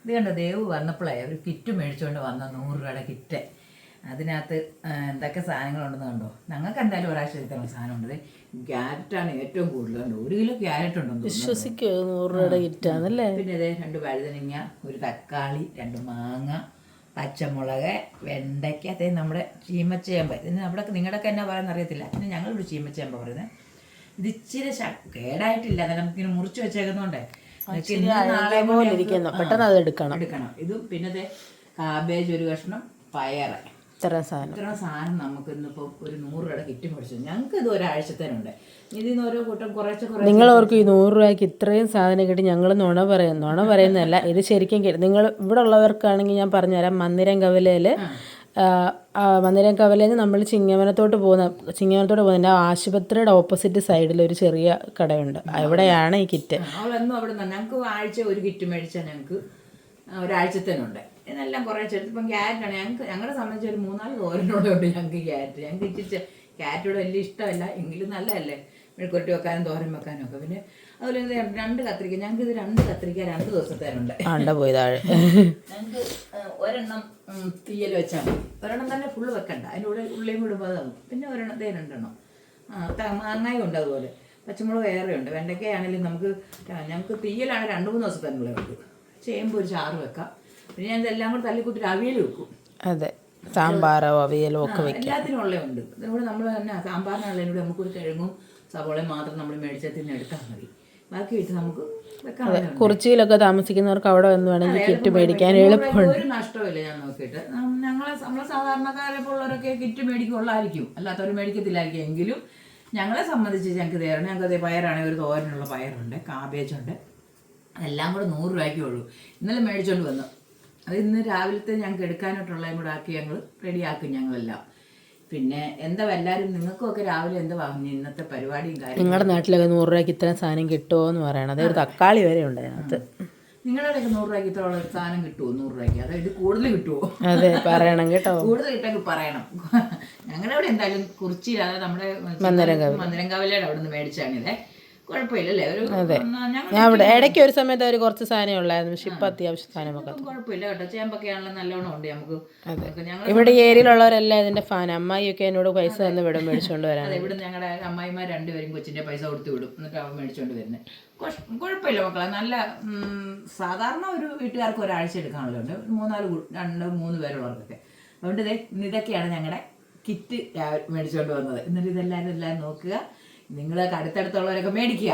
ഇത് കണ്ടോ, ദേവ് വന്നപ്പോഴേ ഒരു കിറ്റ് മേടിച്ചുകൊണ്ട് വന്ന 100 രൂപയുടെ കിറ്റ്. അതിനകത്ത് എന്തൊക്കെ സാധനങ്ങളുണ്ടെന്ന് കണ്ടോ. ഞങ്ങൾക്ക് എന്തായാലും ഒരാഴ്ചത്തേക്കുള്ള സാധനമുണ്ട്. ക്യാരറ്റാണ് ഏറ്റവും കൂടുതൽ. കണ്ടോ, 1 കിലോ ക്യാരറ്റ് ഉണ്ടെന്ന് വിശ്വസിക്കുക 100 രൂപയുടെ കിറ്റാണല്ലേ. പിന്നെ അതെ 2 വഴുതനങ്ങ, 1 തക്കാളി, 2 മാങ്ങ, പച്ചമുളക്, വെണ്ടയ്ക്ക, അതേ നമ്മുടെ ചീമച്ചേമ്പ്. ഇതിന് അവിടെ നിങ്ങളുടെയൊക്കെ എന്നാ പറയുന്നത് അറിയത്തില്ല. പിന്നെ ഞങ്ങളിവിടെ ചീമച്ചേമ്പ പറയുന്നത്. ഇത് ഇച്ചിരി കേടായിട്ടില്ല, അത് നമുക്കിങ്ങനെ മുറിച്ച് വെച്ചേക്കുന്നോണ്ടേ നാളെ പോലെ പെട്ടെന്ന് അത് എടുക്കണം. ഇതും പിന്നെ കാബേജ് 1 കഷ്ണം, പയറ്, ഇത്ര സാധനം നമുക്ക് ഇന്നിപ്പോൾ ഒരു 100 രൂപയുടെ കിറ്റ് മേടിച്ചു. ഞങ്ങൾക്ക് ഇത് ഒരാഴ്ചത്തേനുണ്ട്. ഇതിന്ന് ഓരോ കൂട്ടം കുറച്ച് നിങ്ങൾ ഓർക്കും ഈ 100 രൂപയ്ക്ക് ഇത്രയും സാധനം കിട്ടി ഞങ്ങൾ നുണ പറയുന്നതല്ല. ഇത് ശരിക്കും കിട്ടും. നിങ്ങൾ ഇവിടെ ഉള്ളവർക്കാണെങ്കിൽ ഞാൻ പറഞ്ഞുതരാം. മന്ദിരം കവലയിൽ നമ്മൾ ചിങ്ങവനത്തോട്ട് പോകുന്നതിൻ്റെ ആശുപത്രിയുടെ ഓപ്പോസിറ്റ് സൈഡിൽ ഒരു ചെറിയ കടയുണ്ട്. അവിടെയാണ് ഈ കിറ്റ്. അവളെന്നും അവിടെ നിന്ന് ഞങ്ങൾക്ക് ആഴ്ച ഒരു കിറ്റ് മേടിച്ചാൽ ഞങ്ങൾക്ക് ഒരാഴ്ചത്തേനുണ്ട്. ഇതെല്ലാം കുറേ ചെടുത്ത്. ഇപ്പം ക്യാരറ്റാണ് ഞങ്ങളെ സംബന്ധിച്ച് ഒരു 3-4 തോരനോടെ ഉണ്ട് ഞങ്ങൾക്ക് ക്യാരറ്റ്. ഞങ്ങൾക്ക് ഇച്ചിരി ക്യാരറ്റോട് വലിയ ഇഷ്ടമല്ല, എങ്കിലും നല്ലതല്ലേ മെഴുക്കുരട്ടി വെക്കാനും തോരൻ വെക്കാനും ഒക്കെ. പിന്നെ അതുപോലെ 2 കത്തിരിക്ക. ഞങ്ങൾക്ക് ഇത് 2 കത്തിരിക്ക 2 ദിവസത്തേനുണ്ട്. ഞങ്ങൾക്ക് ഒരെണ്ണം തീയൽ വെച്ചാൽ മതി. ഒരെണ്ണം തന്നെ ഫുള്ള് വെക്കണ്ട, അതിൻ്റെ കൂടെ ഉള്ളിയും വിടുമ്പോൾ അതാകും. പിന്നെ 2 മാങ്ങായും ഉണ്ട്. അതുപോലെ പച്ചമുളക് വേറെ ഉണ്ട്. വെണ്ടയ്ക്കയാണെങ്കിലും ഞങ്ങൾക്ക് തീയലാണ് 2-3 ദിവസത്തേനുള്ളത് ഉണ്ട്. ചേമ്പ് ഒരു ചാറ് വെക്കാം. പിന്നെ ഞാൻ ഇതെല്ലാം കൂടെ തല്ലിക്കൂട്ടി അവിയൽ വെക്കും. അതെ, സാമ്പാറോ അവിയലോ ഒക്കെ വെക്കും. എല്ലാത്തിനും ഉള്ളതുണ്ട്. ഇതിനൂടെ നമ്മൾ തന്നെ സാമ്പാറിനുള്ളതിനൂടെ നമുക്കൊരു കിഴങ്ങും സവോളയും മാത്രം നമ്മൾ മേടിച്ചതിന് എടുത്താൽ മതി. ബാക്കി വെച്ച് നമുക്ക് വെക്കാൻ. കുറിച്ചിയിലൊക്കെ താമസിക്കുന്നവർക്ക് അവിടെ വന്ന് വേണമെങ്കിൽ കിറ്റ് മേടിക്കാൻ എളുപ്പമുണ്ട്. ഒരു നഷ്ടമില്ല. ഞാൻ നോക്കിയിട്ട് നമ്മളെ സാധാരണക്കാരെ ഉള്ളവരൊക്കെ കിറ്റ് മേടിക്കുള്ളായിരിക്കും, അല്ലാത്തവർ മേടിക്കത്തില്ലായിരിക്കും. എങ്കിലും ഞങ്ങളെ സംബന്ധിച്ച് ഞങ്ങൾക്ക് തേരണം. ഞങ്ങൾക്ക് പയറാണെങ്കിൽ ഒരു തോരനുള്ള പയറുണ്ട്, കാബേജുണ്ട്. എല്ലാം കൂടെ 100 രൂപയ്ക്കേ ഉള്ളൂ. ഇന്നലെ മേടിച്ചോണ്ട് വന്നു. അത് ഇന്ന് രാവിലത്തെ ഞങ്ങൾക്ക് എടുക്കാനായിട്ടുള്ളതും കൂടെ ആക്കി ഞങ്ങൾ റെഡിയാക്കും ഞങ്ങളെല്ലാം. പിന്നെ എന്താ എല്ലാവരും നിങ്ങൾക്കൊക്കെ രാവിലെ എന്താ വാങ്ങി ഇന്നത്തെ പരിപാടിയും കാര്യം? നിങ്ങളുടെ നാട്ടിലൊക്കെ 100 രൂപയ്ക്ക് ഇത്ര സാധനം കിട്ടുമോ എന്ന് പറയണത്. ഒരു തക്കാളി വരെ ഉണ്ട് അതിനകത്ത്. നിങ്ങളുടെയൊക്കെ 100 രൂപയ്ക്ക് ഇത്ര ഉള്ള സാധനം കിട്ടുമോ? 100 രൂപയ്ക്ക് അതായത് കൂടുതൽ കിട്ടുമോ? അതെ, പറയണം കേട്ടോ. കൂടുതൽ കിട്ടെങ്കിൽ പറയണം. ഞങ്ങളുടെ അവിടെ എന്തായാലും കുറിച്ചിയിൽ, അതായത് നമ്മുടെ മന്ദിരംകാവിലയുടെ അവിടെ നിന്ന് മേടിച്ചാണില്ലേ, കുഴപ്പമില്ലല്ലേ. അതെ, ഞാൻ ഇവിടെ ഇടയ്ക്ക് ഒരു സമയത്ത് അവർ കുറച്ച് സാധനം ഉള്ളായിരുന്നു. പക്ഷെ ഇപ്പം അത്യാവശ്യം സാധനമൊക്കെ കുഴപ്പമില്ല കേട്ടോ. ചേമ്പൊക്കെ ആണല്ലോ നല്ലോണം ഉണ്ട് നമുക്ക്. ഇവിടെ ഈ ഏരിയയിലുള്ളവരെല്ലാം ഇതിന്റെ ഫാൻ. അമ്മായിയൊക്കെ എന്നോട് പൈസ തന്ന് വിടും മേടിച്ചുകൊണ്ട് വരാൻ. അതെ, ഇവിടെ ഞങ്ങളുടെ അമ്മായിമാർ 2 പേരും കൊച്ചിന്റെ പൈസ കൊടുത്ത് വിടും. എന്നിട്ട് അവൻ മേടിച്ചുകൊണ്ട് വരുന്നത് കുഴപ്പമില്ല മക്കളെ. നല്ല സാധാരണ ഒരു വീട്ടുകാർക്ക് ഒരാഴ്ച എടുക്കാനുള്ളത് ഉണ്ട്. 2-3 പേരുള്ളവർക്കൊക്കെ. അതുകൊണ്ട് ഇതൊക്കെയാണ് ഞങ്ങളുടെ കിറ്റ് മേടിച്ചുകൊണ്ട് വന്നത്. എന്നിട്ട് ഇതെല്ലാവരും നോക്കുക. നിങ്ങൾ അടുത്തടുത്തുള്ളവരൊക്കെ മേടിക്കുക.